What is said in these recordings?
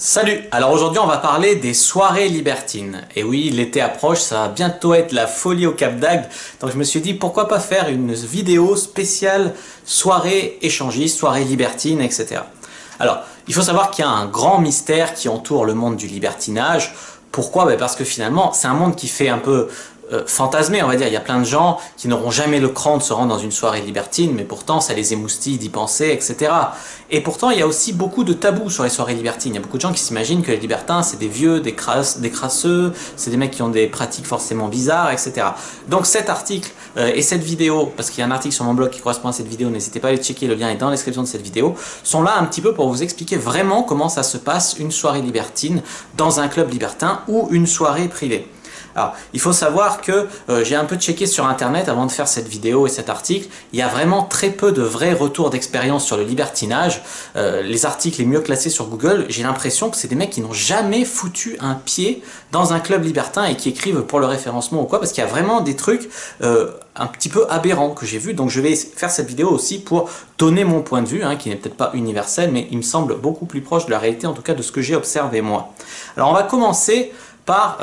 Salut! Alors aujourd'hui on va parler des soirées libertines. Et oui, l'été approche, ça va bientôt être la folie au Cap d'Agde. Donc je me suis dit pourquoi pas faire une vidéo spéciale soirée échangiste, soirée libertine, etc. Alors, il faut savoir qu'il y a un grand mystère qui entoure le monde du libertinage. Pourquoi? Parce que finalement, c'est un monde qui fait un peu fantasmer, on va dire. Il y a plein de gens qui n'auront jamais le cran de se rendre dans une soirée libertine, mais pourtant ça les émoustille d'y penser, etc. Et pourtant, il y a aussi beaucoup de tabous sur les soirées libertines. Il y a beaucoup de gens qui s'imaginent que les libertins, c'est des vieux, des crasseux, c'est des mecs qui ont des pratiques forcément bizarres, etc. Donc cet article et cette vidéo, parce qu'il y a un article sur mon blog qui correspond à cette vidéo, n'hésitez pas à aller checker, le lien est dans la description de cette vidéo, sont là un petit peu pour vous expliquer vraiment comment ça se passe une soirée libertine dans un club libertin ou une soirée privée. Alors, il faut savoir que j'ai un peu checké sur internet avant de faire cette vidéo et cet article. Il y a vraiment très peu de vrais retours d'expérience sur le libertinage. Les articles les mieux classés sur Google, j'ai l'impression que c'est des mecs qui n'ont jamais foutu un pied dans un club libertin et qui écrivent pour le référencement ou quoi, parce qu'il y a vraiment des trucs un petit peu aberrants que j'ai vus. Donc je vais faire cette vidéo aussi pour donner mon point de vue, qui n'est peut-être pas universel, mais il me semble beaucoup plus proche de la réalité, en tout cas de ce que j'ai observé moi. Alors on va commencer par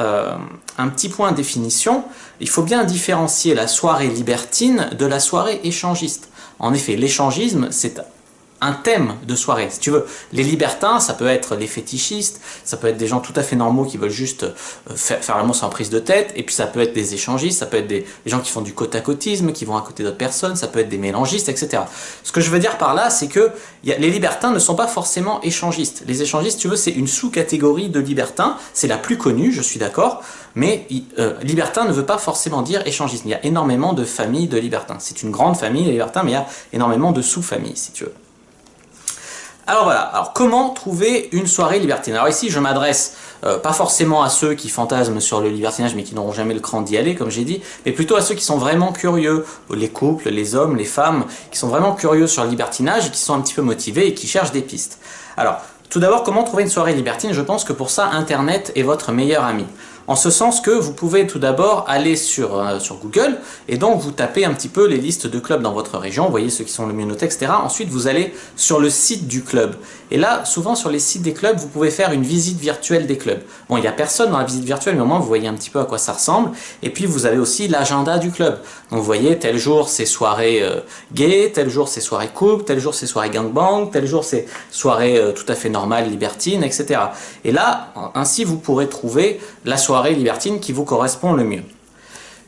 un petit point de définition. Il faut bien différencier la soirée libertine de la soirée échangiste. En effet, l'échangisme, c'est un thème de soirée. Si tu veux, les libertins, ça peut être les fétichistes, ça peut être des gens tout à fait normaux qui veulent juste faire l'amour sans prise de tête, et puis ça peut être des échangistes, ça peut être des gens qui font du côte-à-côtisme, qui vont à côté d'autres personnes, ça peut être des mélangistes, etc. Ce que je veux dire par là, c'est que les libertins ne sont pas forcément échangistes. Les échangistes, tu veux, c'est une sous-catégorie de libertins, c'est la plus connue, je suis d'accord, mais libertin ne veut pas forcément dire échangiste. Il y a énormément de familles de libertins. C'est une grande famille, les libertins, mais il y a énormément de sous-familles, si tu veux. Alors voilà, alors comment trouver une soirée libertine? Alors ici je m'adresse pas forcément à ceux qui fantasment sur le libertinage mais qui n'auront jamais le cran d'y aller comme j'ai dit, mais plutôt à ceux qui sont vraiment curieux, les couples, les hommes, les femmes, qui sont vraiment curieux sur le libertinage et qui sont un petit peu motivés et qui cherchent des pistes. Alors tout d'abord, comment trouver une soirée libertine? Je pense que pour ça Internet est votre meilleur ami. En ce sens que vous pouvez tout d'abord aller sur Google et donc vous tapez un petit peu les listes de clubs dans votre région, vous voyez ceux qui sont le mieux notés, etc. Ensuite vous allez sur le site du club. Et là, souvent sur les sites des clubs, vous pouvez faire une visite virtuelle des clubs. Bon, il n'y a personne dans la visite virtuelle, mais au moins vous voyez un petit peu à quoi ça ressemble. Et puis vous avez aussi l'agenda du club. Donc vous voyez, tel jour c'est soirée gay, tel jour c'est soirée couple, tel jour c'est soirée gangbang, tel jour c'est soirée tout à fait normale, libertine, etc. Et là, ainsi vous pourrez trouver la soirée libertine qui vous correspond le mieux.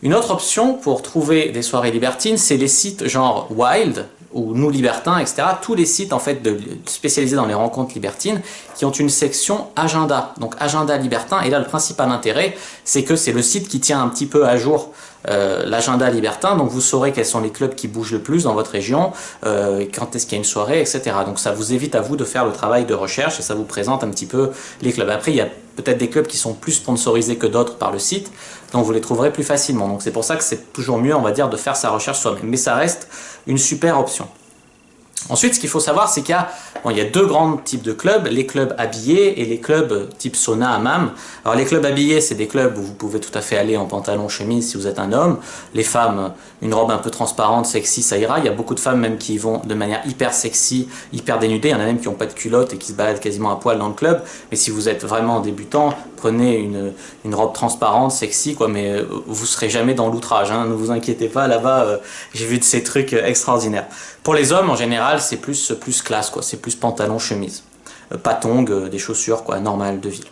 Une autre option pour trouver des soirées libertines, c'est les sites genre Wild ou Nous Libertins, etc. Tous les sites en fait spécialisés dans les rencontres libertines qui ont une section agenda, donc agenda libertin. Et là, le principal intérêt, c'est que c'est le site qui tient un petit peu à jour l'agenda libertin, donc vous saurez quels sont les clubs qui bougent le plus dans votre région, quand est-ce qu'il y a une soirée, etc. Donc ça vous évite à vous de faire le travail de recherche et ça vous présente un petit peu les clubs. Après, il y a peut-être des clubs qui sont plus sponsorisés que d'autres par le site, donc vous les trouverez plus facilement. Donc c'est pour ça que c'est toujours mieux, on va dire, de faire sa recherche soi-même. Mais ça reste une super option. Ensuite, ce qu'il faut savoir, c'est qu'il y a deux grands types de clubs, les clubs habillés et les clubs type sauna, hammam. Alors les clubs habillés, c'est des clubs où vous pouvez tout à fait aller en pantalon, chemise si vous êtes un homme. Les femmes, une robe un peu transparente, sexy, ça ira. Il y a beaucoup de femmes même qui y vont de manière hyper sexy, hyper dénudée. Il y en a même qui n'ont pas de culotte et qui se baladent quasiment à poil dans le club. Mais si vous êtes vraiment débutant, prenez une robe transparente, sexy, quoi, mais vous serez jamais dans l'outrage, ne vous inquiétez pas, là-bas, j'ai vu de ces trucs extraordinaires. Pour les hommes, en général, c'est plus classe, quoi, c'est plus pantalon, chemise. Pas tongs, des chaussures, quoi, normales de ville.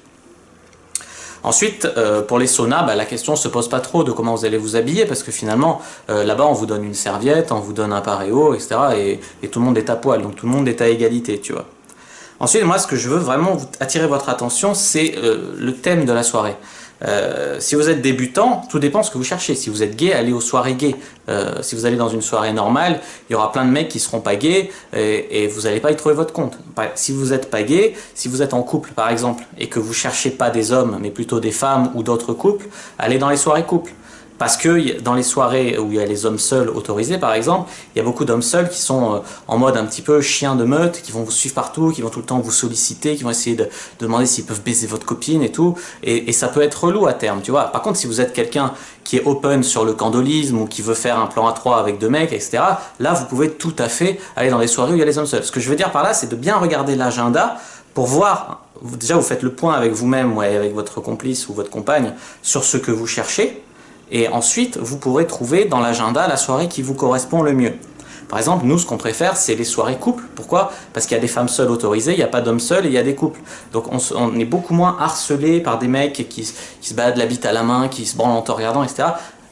Ensuite, pour les saunas, la question ne se pose pas trop de comment vous allez vous habiller, parce que finalement, là-bas, on vous donne une serviette, on vous donne un paréo, etc., et tout le monde est à poil, donc tout le monde est à égalité, tu vois. Ensuite, moi, ce que je veux vraiment attirer votre attention, c'est le thème de la soirée. Si vous êtes débutant, tout dépend de ce que vous cherchez. Si vous êtes gay, allez aux soirées gays. Si vous allez dans une soirée normale, il y aura plein de mecs qui seront pas gays et vous n'allez pas y trouver votre compte. Si vous n'êtes pas gay, si vous êtes en couple par exemple, et que vous cherchez pas des hommes, mais plutôt des femmes ou d'autres couples, allez dans les soirées couples. Parce que dans les soirées où il y a les hommes seuls autorisés par exemple, il y a beaucoup d'hommes seuls qui sont en mode un petit peu chien de meute, qui vont vous suivre partout, qui vont tout le temps vous solliciter, qui vont essayer de demander s'ils peuvent baiser votre copine et tout, et ça peut être relou à terme, tu vois. Par contre, si vous êtes quelqu'un qui est open sur le candolisme ou qui veut faire un plan à 3 avec deux mecs, etc., là vous pouvez tout à fait aller dans les soirées où il y a les hommes seuls. Ce que je veux dire par là, c'est de bien regarder l'agenda pour voir, déjà vous faites le point avec vous-même ou avec votre complice ou votre compagne sur ce que vous cherchez, et ensuite vous pourrez trouver dans l'agenda la soirée qui vous correspond le mieux. Par exemple, nous, ce qu'on préfère, c'est les soirées couples. Pourquoi? Parce qu'il y a des femmes seules autorisées, il n'y a pas d'hommes seuls et il y a des couples. Donc on est beaucoup moins harcelé par des mecs qui se baladent la bite à la main, qui se branlent en te regardant, etc.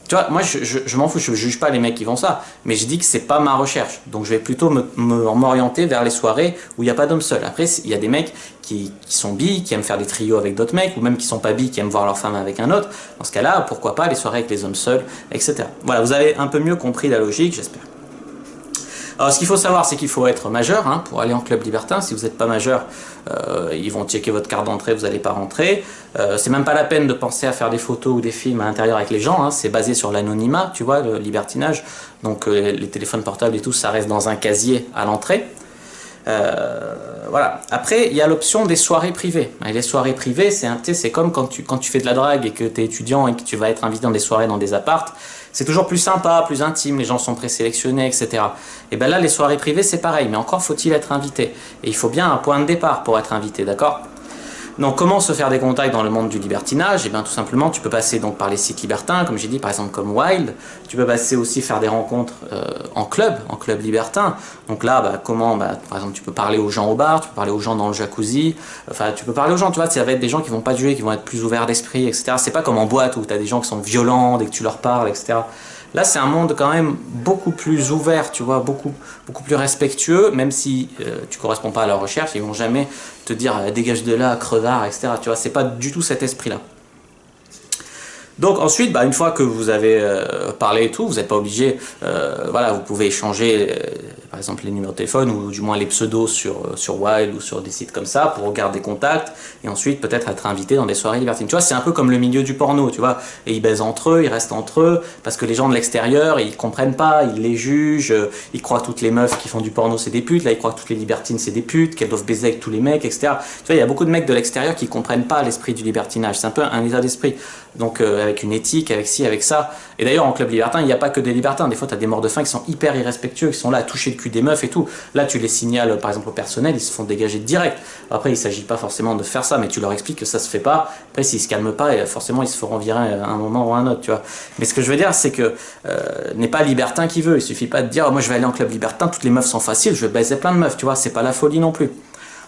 Tu vois, moi, je m'en fous, je juge pas les mecs qui font ça, mais je dis que c'est pas ma recherche. Donc je vais plutôt m'orienter vers les soirées où il n'y a pas d'hommes seuls. Après, il y a des mecs qui sont bi, qui aiment faire des trios avec d'autres mecs, ou même qui sont pas bi, qui aiment voir leur femme avec un autre. Dans ce cas-là, pourquoi pas les soirées avec les hommes seuls, etc. Voilà, vous avez un peu mieux compris la logique, j'espère. Alors ce qu'il faut savoir, c'est qu'il faut être majeur hein, pour aller en club libertin. Si vous n'êtes pas majeur, ils vont checker votre carte d'entrée, vous n'allez pas rentrer. C'est même pas la peine de penser à faire des photos ou des films à l'intérieur avec les gens. Hein. C'est basé sur l'anonymat, tu vois, le libertinage. Donc les téléphones portables et tout, ça reste dans un casier à l'entrée. Voilà. Après, il y a l'option des soirées privées. Et les soirées privées, c'est comme quand tu fais de la drague et que tu es étudiant et que tu vas être invité dans des soirées dans des apparts. C'est toujours plus sympa, plus intime, les gens sont présélectionnés, etc. Et bien là, les soirées privées, c'est pareil, mais encore faut-il être invité. Et il faut bien un point de départ pour être invité, d'accord? Donc comment se faire des contacts dans le monde du libertinage? Et bien tout simplement, tu peux passer donc par les sites libertins, comme j'ai dit, par exemple comme Wild. Tu peux passer aussi faire des rencontres en club libertin. Donc là, par exemple, tu peux parler aux gens au bar, tu peux parler aux gens dans le jacuzzi. Enfin, tu peux parler aux gens, tu vois, ça va être des gens qui vont pas te juger, qui vont être plus ouverts d'esprit, etc. C'est pas comme en boîte où tu as des gens qui sont violents dès que tu leur parles, etc. Là, c'est un monde quand même beaucoup plus ouvert, tu vois, beaucoup plus respectueux, même si tu corresponds pas à leur recherche, ils vont jamais te dire dégage de là, crevard, etc. Tu vois, c'est pas du tout cet esprit-là. Donc ensuite, une fois que vous avez parlé et tout, vous n'êtes pas obligé, voilà, vous pouvez échanger par exemple les numéros de téléphone ou du moins les pseudos sur Wild ou sur des sites comme ça pour garder contact et ensuite peut-être être invité dans des soirées libertines. Tu vois, c'est un peu comme le milieu du porno, tu vois, et ils baisent entre eux, ils restent entre eux parce que les gens de l'extérieur, ils comprennent pas, ils les jugent, ils croient que toutes les meufs qui font du porno c'est des putes, là ils croient que toutes les libertines c'est des putes, qu'elles doivent baiser avec tous les mecs, etc. Tu vois, il y a beaucoup de mecs de l'extérieur qui comprennent pas l'esprit du libertinage, c'est un peu un état d'esprit. Donc avec une éthique, avec ci, avec ça. Et d'ailleurs en club libertin, il n'y a pas que des libertins. Des fois, tu as des morts de faim qui sont hyper irrespectueux, qui sont là à toucher le cul des meufs et tout. Là, tu les signales par exemple au personnel, ils se font dégager direct. Après, il ne s'agit pas forcément de faire ça, mais tu leur expliques que ça se fait pas. Après, s'ils se calment pas, forcément, ils se feront virer à un moment ou à un autre, tu vois. Mais ce que je veux dire, c'est que n'est pas libertin qui veut. Il suffit pas de dire, oh, moi je vais aller en club libertin, toutes les meufs sont faciles, je vais baiser plein de meufs, tu vois. C'est pas la folie non plus.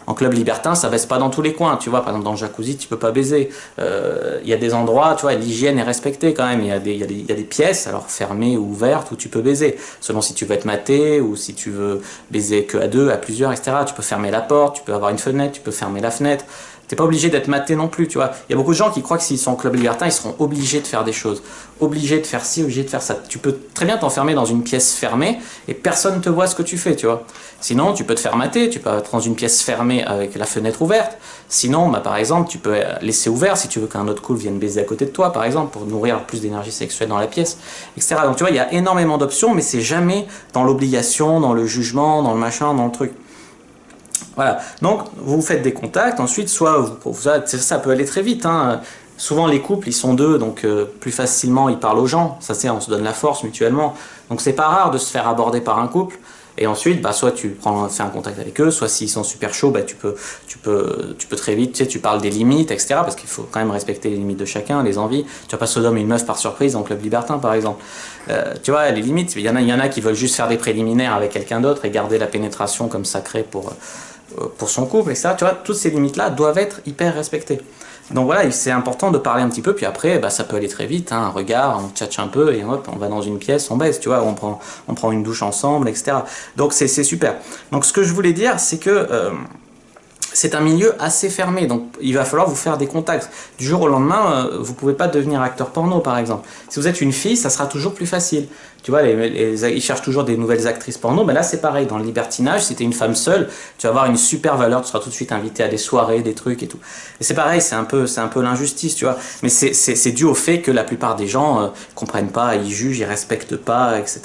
En club libertin, ça baisse pas dans tous les coins, tu vois, par exemple dans le jacuzzi, tu peux pas baiser. Il y a des endroits, tu vois, l'hygiène est respectée quand même, il y a des pièces, alors fermées ou ouvertes, où tu peux baiser, selon si tu veux être maté, ou si tu veux baiser que à deux, à plusieurs, etc. Tu peux fermer la porte, tu peux avoir une fenêtre, tu peux fermer la fenêtre. T'es pas obligé d'être maté non plus, tu vois. Il y a beaucoup de gens qui croient que s'ils sont en club libertin, ils seront obligés de faire des choses. Obligés de faire ci, obligés de faire ça. Tu peux très bien t'enfermer dans une pièce fermée et personne ne te voit ce que tu fais, tu vois. Sinon, tu peux te faire mater, tu peux être dans une pièce fermée avec la fenêtre ouverte. Sinon, par exemple, tu peux laisser ouvert si tu veux qu'un autre cool vienne baiser à côté de toi, par exemple, pour nourrir plus d'énergie sexuelle dans la pièce, etc. Donc tu vois, il y a énormément d'options, mais c'est jamais dans l'obligation, dans le jugement, dans le machin, dans le truc. Voilà, donc vous faites des contacts, ensuite soit ça peut aller très vite, hein. Souvent les couples ils sont deux, donc plus facilement ils parlent aux gens, ça c'est on se donne la force mutuellement, donc c'est pas rare de se faire aborder par un couple, et ensuite soit tu fais un contact avec eux, soit s'ils sont super chauds, tu peux très vite, tu sais, tu parles des limites, etc. parce qu'il faut quand même respecter les limites de chacun, les envies, tu vas pas sodomie une meuf par surprise en club libertin par exemple. Tu vois, les limites, il y en a qui veulent juste faire des préliminaires avec quelqu'un d'autre et garder la pénétration comme sacrée pour son couple, etc. Tu vois, toutes ces limites-là doivent être hyper respectées. Donc voilà, c'est important de parler un petit peu, puis après, ça peut aller très vite, hein, un regard, on tchatche un peu, et hop, on va dans une pièce, on baise, tu vois, on prend une douche ensemble, etc. Donc c'est super. Donc ce que je voulais dire, c'est que c'est un milieu assez fermé, donc il va falloir vous faire des contacts. Du jour au lendemain, vous ne pouvez pas devenir acteur porno, par exemple. Si vous êtes une fille, ça sera toujours plus facile. Tu vois, ils cherchent toujours des nouvelles actrices porno, mais là c'est pareil, dans le libertinage, si tu es une femme seule, tu vas avoir une super valeur, tu seras tout de suite invité à des soirées, des trucs et tout. Et c'est pareil, c'est un peu l'injustice, tu vois. Mais c'est dû au fait que la plupart des gens comprennent pas, ils jugent, ils respectent pas, etc.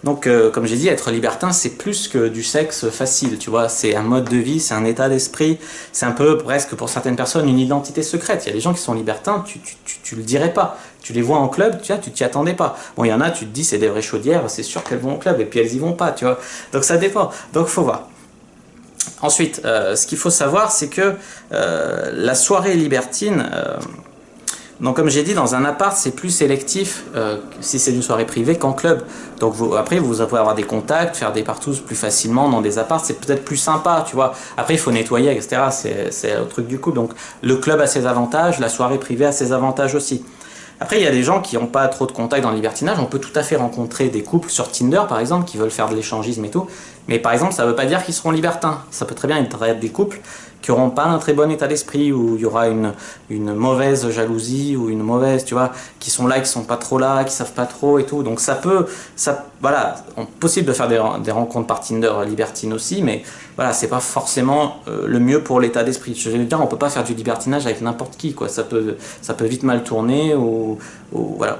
Donc, comme j'ai dit, être libertin, c'est plus que du sexe facile, tu vois. C'est un mode de vie, c'est un état d'esprit, c'est un peu presque pour certaines personnes une identité secrète. Il y a des gens qui sont libertins, tu le dirais pas. Tu les vois en club, tu vois, tu t'y attendais pas. Bon, il y en a, tu te dis, c'est des vraies chaudières, c'est sûr qu'elles vont au club, et puis elles y vont pas, tu vois. Donc ça dépend. Donc faut voir. Ensuite, ce qu'il faut savoir, c'est que la soirée libertine, donc comme j'ai dit, dans un appart, c'est plus sélectif si c'est une soirée privée qu'en club. Donc après, vous pouvez avoir des contacts, faire des partous plus facilement dans des apparts, c'est peut-être plus sympa, tu vois. Après, il faut nettoyer, etc. C'est le truc du coup. Donc le club a ses avantages, la soirée privée a ses avantages aussi. Après, il y a des gens qui n'ont pas trop de contacts dans le libertinage. On peut tout à fait rencontrer des couples sur Tinder, par exemple, qui veulent faire de l'échangisme et tout. Mais par exemple, ça ne veut pas dire qu'ils seront libertins. Ça peut très bien être des couples qui n'auront pas un très bon état d'esprit, où il y aura une mauvaise jalousie, ou une mauvaise, tu vois, qui sont là, qui sont pas trop là, qui savent pas trop et tout. Donc voilà, possible de faire des rencontres par Tinder libertines aussi, mais voilà, c'est pas forcément le mieux pour l'état d'esprit. Je veux dire, on peut pas faire du libertinage avec n'importe qui, quoi. Ça peut vite mal tourner, ou voilà.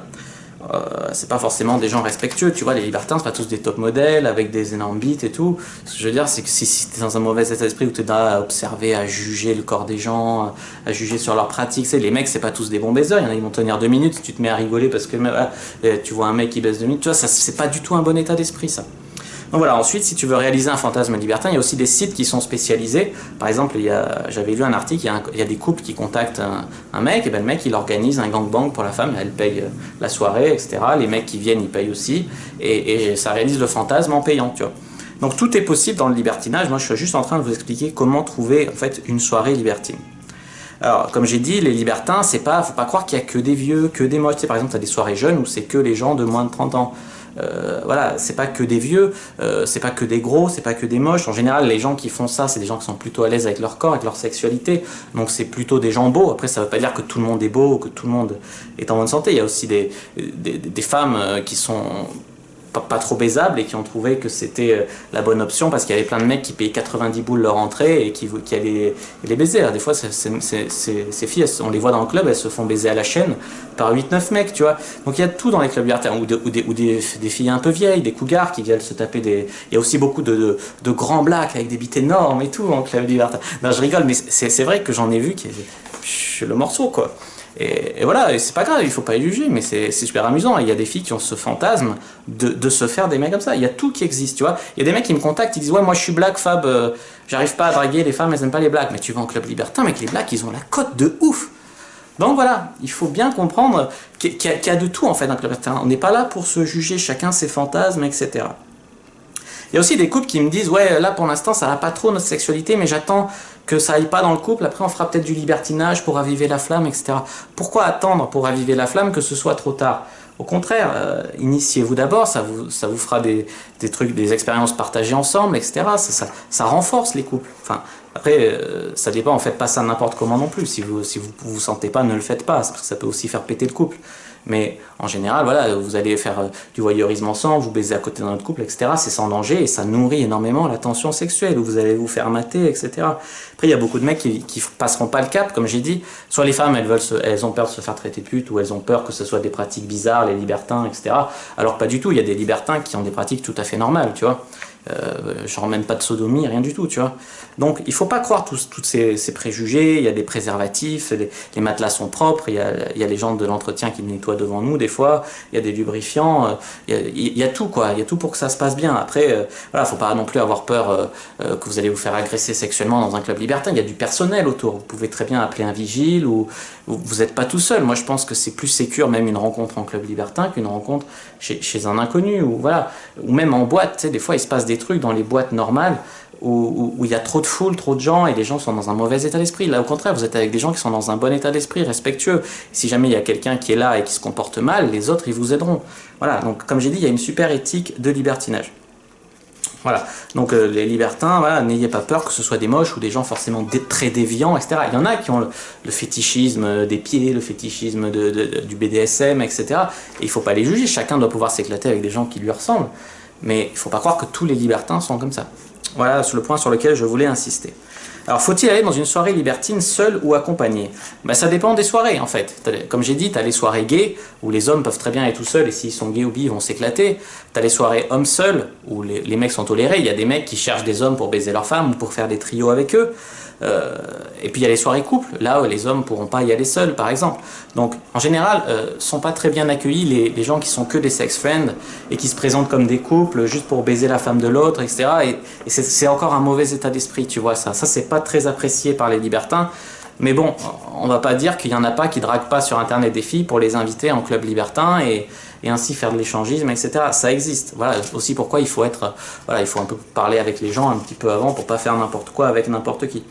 C'est pas forcément des gens respectueux, tu vois, les libertins c'est pas tous des top modèles avec des énormes bites et tout. Ce que je veux dire, c'est que si t'es dans un mauvais état d'esprit où t'es là à observer, à juger le corps des gens, à juger sur leurs pratiques, les mecs c'est pas tous des bons baiseurs, il y en a ils vont tenir 2 minutes, tu te mets à rigoler parce que tu vois un mec qui baisse 2 minutes, tu vois, ça c'est pas du tout un bon état d'esprit ça. Donc voilà, ensuite, si tu veux réaliser un fantasme libertin, il y a aussi des sites qui sont spécialisés. Par exemple, j'avais lu un article, il y a des couples qui contactent un mec, et ben le mec il organise un gangbang pour la femme, elle paye la soirée, etc. Les mecs qui viennent, ils payent aussi, et ça réalise le fantasme en payant, tu vois. Donc tout est possible dans le libertinage. Moi, je suis juste en train de vous expliquer comment trouver en fait une soirée libertine. Alors, comme j'ai dit, les libertins, faut pas croire qu'il y a que des vieux, que des moches. Tu sais, par exemple, tu as des soirées jeunes où c'est que les gens de moins de 30 ans. Voilà, c'est pas que des vieux, c'est pas que des gros, c'est pas que des moches. En général, les gens qui font ça, c'est des gens qui sont plutôt à l'aise avec leur corps, avec leur sexualité. Donc c'est plutôt des gens beaux. Après, ça veut pas dire que tout le monde est beau ou que tout le monde est en bonne santé. Il y a aussi des femmes qui sont pas trop baisables et qui ont trouvé que c'était la bonne option parce qu'il y avait plein de mecs qui payaient 90 boules leur entrée et qui allaient les baiser. Alors, des fois, ces filles, on les voit dans le club, elles se font baiser à la chaîne par 8-9 mecs, tu vois. Donc il y a tout dans les clubs libertins, ou des filles un peu vieilles, des cougars qui viennent se taper des... Il y a aussi beaucoup de grands blacks avec des bites énormes et tout en club libertin. Non, je rigole, mais c'est vrai que j'en ai vu qui est le morceau, quoi. Et voilà, et c'est pas grave, il faut pas les juger, mais c'est super amusant. Il y a des filles qui ont ce fantasme de se faire des mecs comme ça. Il y a tout qui existe, tu vois. Il y a des mecs qui me contactent, ils disent ouais, moi je suis black, Fab, j'arrive pas à draguer les femmes, elles aiment pas les blacks. Mais tu vas en club libertin, mec, les blacks, ils ont la cote de ouf. Donc voilà, il faut bien comprendre qu'il y a de tout en fait dans le club libertin. On n'est pas là pour se juger, chacun ses fantasmes, etc. Il y a aussi des couples qui me disent ouais, là pour l'instant ça va pas trop notre sexualité, mais j'attends que ça aille pas dans le couple, après on fera peut-être du libertinage pour raviver la flamme, etc. Pourquoi attendre pour raviver la flamme que ce soit trop tard? Au contraire, initiez-vous d'abord, ça vous fera des trucs, des expériences partagées ensemble, etc. Ça renforce les couples. Enfin, après, ça dépend, en fait pas ça n'importe comment non plus. Si vous sentez pas, ne le faites pas, parce que ça peut aussi faire péter le couple. Mais en général, voilà, vous allez faire du voyeurisme ensemble, vous baisez à côté d'un autre couple, etc. C'est sans danger et ça nourrit énormément la tension sexuelle, où vous allez vous faire mater, etc. Après, il y a beaucoup de mecs qui passeront pas le cap, comme j'ai dit. Soit les femmes, elles ont peur de se faire traiter de pute, ou elles ont peur que ce soit des pratiques bizarres, les libertins, etc. Alors pas du tout, il y a des libertins qui ont des pratiques tout à fait normales, tu vois. Genre même pas de sodomie, rien du tout, tu vois. Donc il faut pas croire tous ces préjugés. Il y a des préservatifs, les matelas sont propres, il y a les gens de l'entretien qui nettoient devant nous des fois, il y a des lubrifiants, il y a tout quoi, il y a tout pour que ça se passe bien. Après, voilà, faut pas non plus avoir peur que vous allez vous faire agresser sexuellement dans un club libertin. Il y a du personnel autour, vous pouvez très bien appeler un vigile, ou vous n'êtes pas tout seul. Moi je pense que c'est plus sécure même une rencontre en club libertin qu'une rencontre chez un inconnu, ou voilà, ou même en boîte. Tu sais, des fois il se passe des trucs dans les boîtes normales où il y a trop de foule, trop de gens, et les gens sont dans un mauvais état d'esprit. Là, au contraire, vous êtes avec des gens qui sont dans un bon état d'esprit, respectueux. Si jamais il y a quelqu'un qui est là et qui se comporte mal, les autres, ils vous aideront. Voilà, donc comme j'ai dit, il y a une super éthique de libertinage. Voilà, donc les libertins, voilà, n'ayez pas peur que ce soit des moches ou des gens forcément très déviants, etc. Il y en a qui ont le fétichisme des pieds, le fétichisme du BDSM, etc. Et il ne faut pas les juger, chacun doit pouvoir s'éclater avec des gens qui lui ressemblent. Mais il ne faut pas croire que tous les libertins sont comme ça. Voilà le point sur lequel je voulais insister. Alors, faut-il aller dans une soirée libertine seul ou accompagné? Ben, ça dépend des soirées, en fait. Comme j'ai dit, tu as les soirées gays, où les hommes peuvent très bien être tout seuls, et s'ils sont gays ou bi, ils vont s'éclater. Tu as les soirées hommes seuls, où les mecs sont tolérés. Il y a des mecs qui cherchent des hommes pour baiser leurs femmes, ou pour faire des trios avec eux. Et puis il y a les soirées couples, là où les hommes pourront pas y aller seuls, par exemple. Donc en général, sont pas très bien accueillis les gens qui sont que des sex friends et qui se présentent comme des couples juste pour baiser la femme de l'autre, etc. Et c'est encore un mauvais état d'esprit, tu vois ça. Ça c'est pas très apprécié par les libertins. Mais bon, on va pas dire qu'il y en a pas qui draguent pas sur internet des filles pour les inviter en club libertin et ainsi faire de l'échangisme, etc. Ça existe. Voilà aussi pourquoi il faut être, voilà, il faut un peu parler avec les gens un petit peu avant pour pas faire n'importe quoi avec n'importe qui.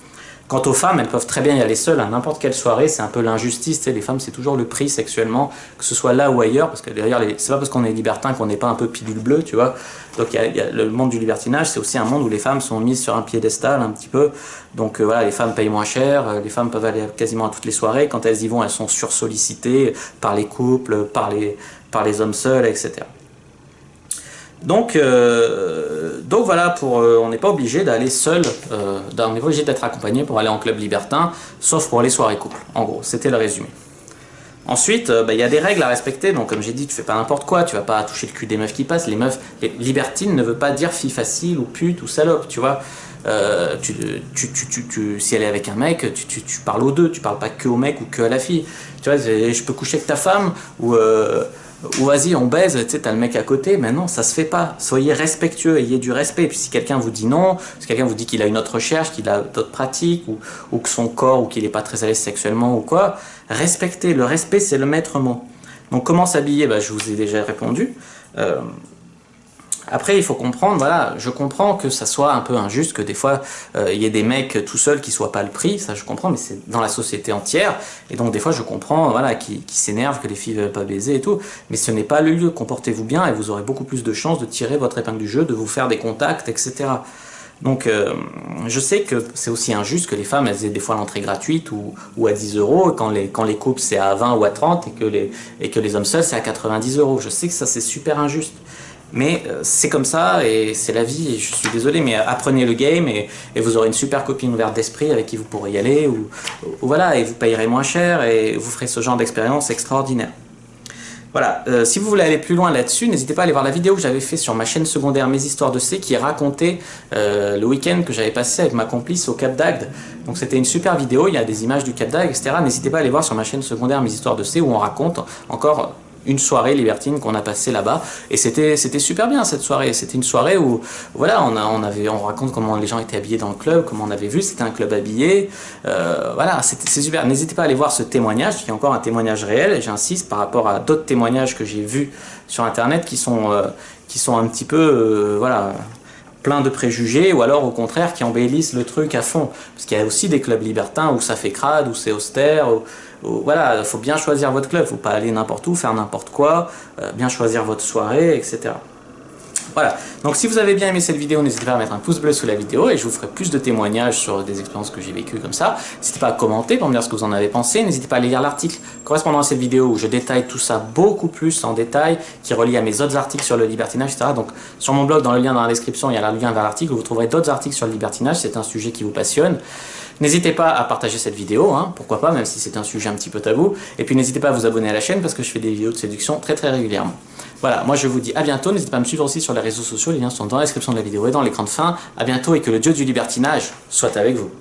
Quant aux femmes, elles peuvent très bien y aller seules à n'importe quelle soirée, c'est un peu l'injustice, tu sais, les femmes c'est toujours le prix sexuellement, que ce soit là ou ailleurs, parce que d'ailleurs c'est pas parce qu'on est libertin qu'on n'est pas un peu pilule bleue, tu vois. Donc il y a le monde du libertinage, c'est aussi un monde où les femmes sont mises sur un piédestal un petit peu, donc voilà, les femmes payent moins cher, les femmes peuvent aller quasiment à toutes les soirées, quand elles y vont elles sont sursollicitées par les couples, par les hommes seuls, etc. Donc voilà, on n'est pas obligé d'aller seul, on n'est pas obligé d'être accompagné pour aller en club libertin, sauf pour les soirées couples. En gros, c'était le résumé. Ensuite, il y a des règles à respecter, donc comme j'ai dit, tu fais pas n'importe quoi, tu vas pas toucher le cul des meufs qui passent. Les libertines ne veut pas dire fille facile ou pute ou salope, tu vois. Si elle est avec un mec, tu parles aux deux, tu parles pas que au mec ou que à la fille. Tu vois, je peux coucher avec ta femme ou vas-y on baise, tu sais, t'as le mec à côté, mais non, ça se fait pas. Soyez respectueux, ayez du respect. Et puis si quelqu'un vous dit non, si quelqu'un vous dit qu'il a une autre recherche, qu'il a d'autres pratiques, ou que son corps, ou qu'il est pas très à l'aise sexuellement ou quoi, respectez. Le respect, c'est le maître mot. Donc comment s'habiller, je vous ai déjà répondu. Après, il faut comprendre, voilà, je comprends que ça soit un peu injuste, que des fois, il y ait des mecs tout seuls qui soient pas le prix, ça je comprends, mais c'est dans la société entière, et donc des fois je comprends, voilà, qui s'énervent, que les filles veulent pas baiser et tout, mais ce n'est pas le lieu, comportez-vous bien, et vous aurez beaucoup plus de chances de tirer votre épingle du jeu, de vous faire des contacts, etc. Donc je sais que c'est aussi injuste que les femmes elles aient des fois l'entrée gratuite ou à 10 euros, quand les couples c'est à 20 ou à 30, et que les hommes seuls c'est à 90 euros. Je sais que ça c'est super injuste. Mais c'est comme ça et c'est la vie et je suis désolé, mais apprenez le game et vous aurez une super copine ouverte d'esprit avec qui vous pourrez y aller ou voilà, et vous payerez moins cher et vous ferez ce genre d'expérience extraordinaire. Voilà, si vous voulez aller plus loin là-dessus, n'hésitez pas à aller voir la vidéo que j'avais fait sur ma chaîne secondaire Mes Histoires de C qui racontait le week-end que j'avais passé avec ma complice au Cap d'Agde. Donc c'était une super vidéo, il y a des images du Cap d'Agde, etc. N'hésitez pas à aller voir sur ma chaîne secondaire Mes Histoires de C où on raconte encore une soirée libertine qu'on a passée là-bas et c'était super bien cette soirée. C'était une soirée où voilà, on raconte comment les gens étaient habillés dans le club, comment on avait vu, c'était un club habillé, voilà, c'est super. N'hésitez pas à aller voir ce témoignage qui est encore un témoignage réel et j'insiste par rapport à d'autres témoignages que j'ai vus sur internet qui sont un petit peu voilà, plein de préjugés ou alors au contraire qui embellissent le truc à fond, parce qu'il y a aussi des clubs libertins où ça fait crade, où c'est austère, voilà, il faut bien choisir votre club, il ne faut pas aller n'importe où, faire n'importe quoi, bien choisir votre soirée, etc. Voilà, donc si vous avez bien aimé cette vidéo, n'hésitez pas à mettre un pouce bleu sous la vidéo et je vous ferai plus de témoignages sur des expériences que j'ai vécues comme ça. N'hésitez pas à commenter pour me dire ce que vous en avez pensé, n'hésitez pas à lire l'article correspondant à cette vidéo où je détaille tout ça beaucoup plus en détail, qui relie à mes autres articles sur le libertinage, etc. Donc sur mon blog, dans le lien dans la description, il y a le lien vers l'article où vous trouverez d'autres articles sur le libertinage, c'est un sujet qui vous passionne. N'hésitez pas à partager cette vidéo, hein, pourquoi pas, même si c'est un sujet un petit peu tabou. Et puis n'hésitez pas à vous abonner à la chaîne parce que je fais des vidéos de séduction très régulièrement. Voilà, moi je vous dis à bientôt, n'hésitez pas à me suivre aussi sur les réseaux sociaux, les liens sont dans la description de la vidéo et dans l'écran de fin. À bientôt et que le dieu du libertinage soit avec vous.